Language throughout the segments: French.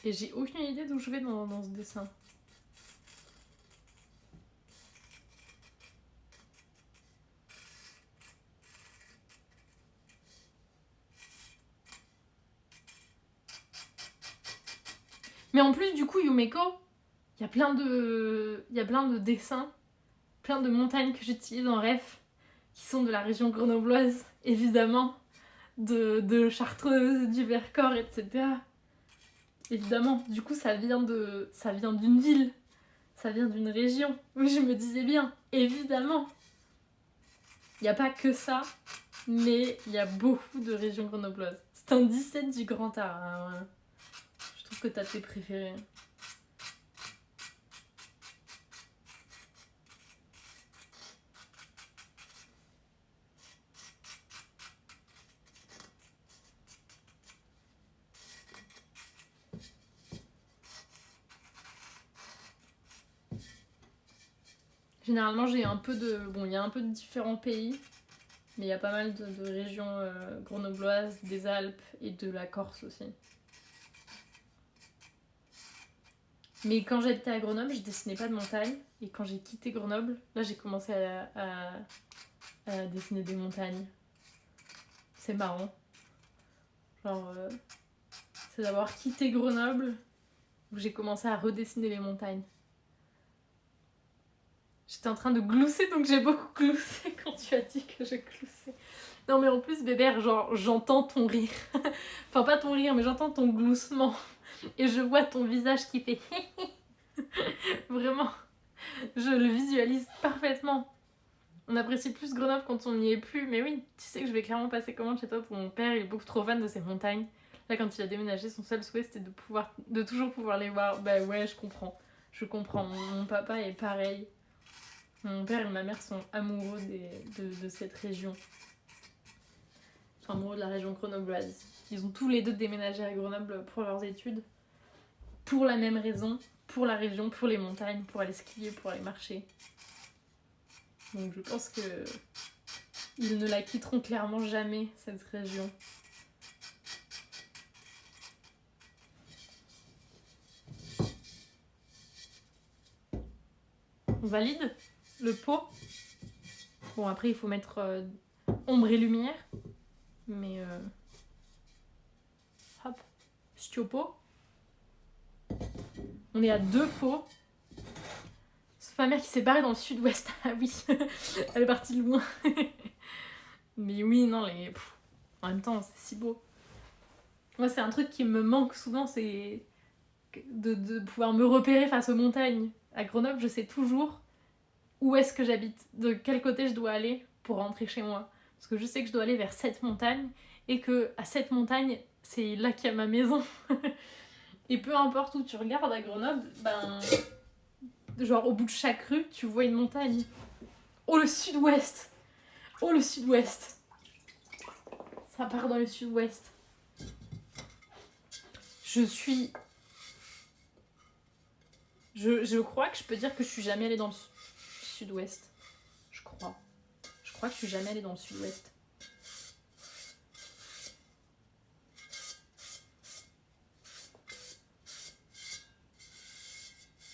Et j'ai aucune idée d'où je vais dans ce dessin. Mais en plus, du coup, Yumeko, il y a plein de dessins, plein de montagnes que j'utilise en ref, qui sont de la région grenobloise, évidemment, de Chartreuse, du Vercors, etc. Évidemment, du coup, ça vient d'une ville, ça vient d'une région. Oui, je me disais bien, évidemment. Il n'y a pas que ça, mais il y a beaucoup de régions grenobloises. C'est un 17 du Grand Art. Hein. Je trouve que t'as tes préférés. Généralement, j'ai un peu de... Bon, il y a un peu de différents pays, mais il y a pas mal de régions grenobloises, des Alpes et de la Corse aussi. Mais quand j'habitais à Grenoble, je dessinais pas de montagne. Et quand j'ai quitté Grenoble, là, j'ai commencé à dessiner des montagnes. C'est marrant. Genre, c'est d'avoir quitté Grenoble où j'ai commencé à redessiner les montagnes. J'étais en train de glousser, donc j'ai beaucoup gloussé quand tu as dit que je gloussais. Non mais en plus, Bébert, genre, j'entends ton rire. Enfin, pas ton rire, mais j'entends ton gloussement. Et je vois ton visage qui fait... Vraiment, je le visualise parfaitement. On apprécie plus Grenoble quand on n'y est plus, mais oui, tu sais que je vais clairement passer commande chez toi pour mon père, il est beaucoup trop fan de ces montagnes. Là, quand il a déménagé, son seul souhait c'était de toujours pouvoir les voir. Bah ouais, je comprends. Je comprends. Mon papa est pareil. Mon père et ma mère sont amoureux de cette région. Ils sont amoureux de la région grenobloise. Ils ont tous les deux déménagé à Grenoble pour leurs études. Pour la même raison, pour la région, pour les montagnes, pour aller skier, pour aller marcher. Donc je pense que ils ne la quitteront clairement jamais, cette région. On valide le pot. Bon, après, il faut mettre ombre et lumière. Mais... Hop. Stiopo. On est à 2 pots. Sauf ma mère qui s'est barrée dans le sud-ouest. Ah oui, elle est partie loin. Mais oui, non, en même temps, c'est si beau. Moi, c'est un truc qui me manque souvent, c'est de pouvoir me repérer face aux montagnes. À Grenoble, je sais toujours où est-ce que j'habite, de quel côté je dois aller pour rentrer chez moi. Parce que je sais que je dois aller vers cette montagne, et que à cette montagne, c'est là qu'il y a ma maison. Et peu importe où tu regardes à Grenoble, ben... Genre au bout de chaque rue, tu vois une montagne. Oh le sud-ouest! Oh le sud-ouest! Ça part dans le sud-ouest. Je crois que je peux dire que je suis jamais allée dans le sud-ouest. Je crois que je suis jamais allée dans le sud-ouest.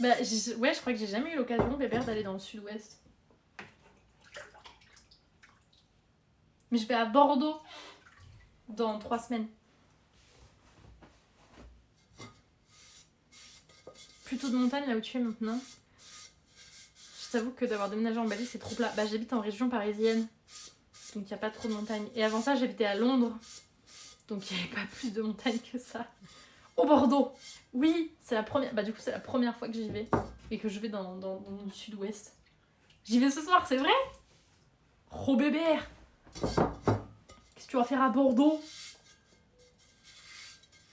Bah, ouais, je crois que j'ai jamais eu l'occasion, Bébert, d'aller dans le sud-ouest. Mais je vais à Bordeaux dans 3 semaines. Plutôt de montagne, là où tu es maintenant. Je t'avoue que d'avoir déménagé en Bali, c'est trop plat. Bah, j'habite en région parisienne, donc il n'y a pas trop de montagnes. Et avant ça, j'habitais à Londres, donc il n'y avait pas plus de montagnes que ça. Au Bordeaux! Oui, c'est la première. Bah, du coup, c'est la première fois que j'y vais. Et que je vais dans le sud-ouest. J'y vais ce soir, c'est vrai? Oh Bébert! Qu'est-ce que tu vas faire à Bordeaux?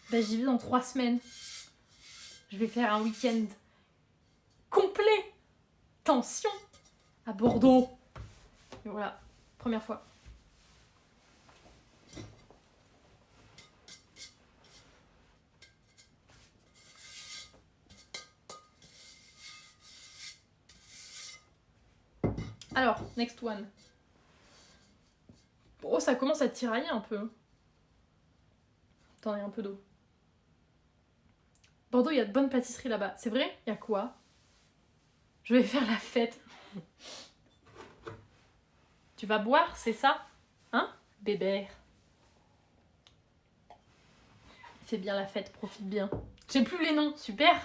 Bah, j'y vais dans 3 semaines. Je vais faire un week-end complet. Tension à Bordeaux. Et voilà, première fois. Alors, next one. Oh, ça commence à tirailler un peu. Attendez, un peu d'eau. Bordeaux, il y a de bonnes pâtisseries là-bas. C'est vrai? Il y a quoi? Je vais faire la fête. Tu vas boire, c'est ça? Hein, bébé? Fais bien la fête, profite bien. J'ai plus les noms, super.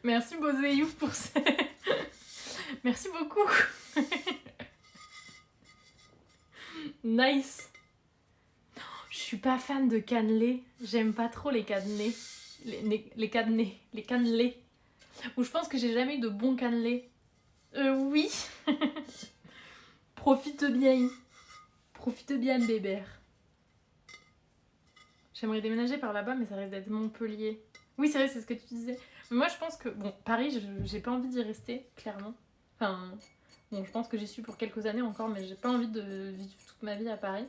Merci Bozeyou pour ça. Merci beaucoup. Nice. Je suis pas fan de cannelés. J'aime pas trop les cannelés. Les cannelés. Les cannelés. Ou je pense que j'ai jamais eu de bons cannelés. Oui. Profite bien. Profite bien, bébé. J'aimerais déménager par là-bas, mais ça risque d'être Montpellier. Oui, c'est vrai, c'est ce que tu disais. Mais moi, je pense que... Bon, Paris, j'ai pas envie d'y rester, clairement. Enfin... Bon, je pense que j'y suis pour quelques années encore, mais j'ai pas envie de vivre toute ma vie à Paris.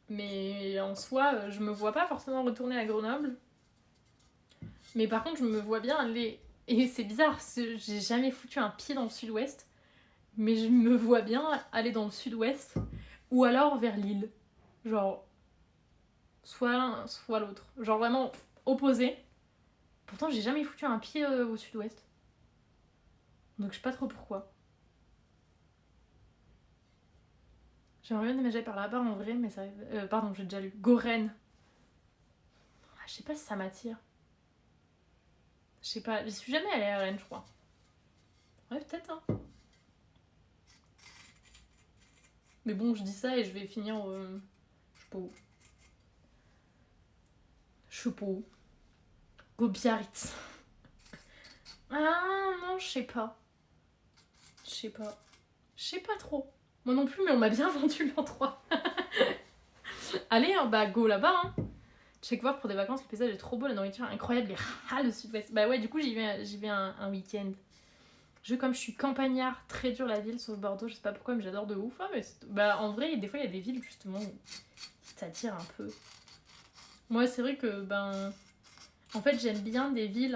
Mais en soi, je me vois pas forcément retourner à Grenoble. Mais par contre, je me vois bien aller... Et c'est bizarre, j'ai jamais foutu un pied dans le sud-ouest. Mais je me vois bien aller dans le sud-ouest. Ou alors vers Lille. Genre... Soit l'un, soit l'autre. Genre vraiment opposé. Pourtant, j'ai jamais foutu un pied au sud-ouest. Donc je sais pas trop pourquoi. J'aimerais bien déménager par là-bas en vrai, mais ça... pardon, j'ai déjà lu. Goren. Je sais pas si ça m'attire. Je sais pas, j'y suis jamais allée à Rennes, je crois. Ouais, peut-être, hein. Mais bon, je dis ça et je vais finir... je sais pas où. Je sais pas où. Go Biarritz. Ah non, je sais pas. Je sais pas. Je sais pas trop. Moi non plus, mais on m'a bien vendu l'endroit. Allez, hein, bah go là-bas. Hein. Check voir pour des vacances, le paysage est trop beau, la nourriture incroyable, les rats, le sud-ouest. Bah ouais, du coup j'y vais un week-end. Comme je suis campagnard, très dur la ville, sauf Bordeaux, je sais pas pourquoi, mais j'adore de ouf. Ah, mais bah en vrai, des fois il y a des villes justement où ça tire un peu. Moi c'est vrai que en fait j'aime bien des villes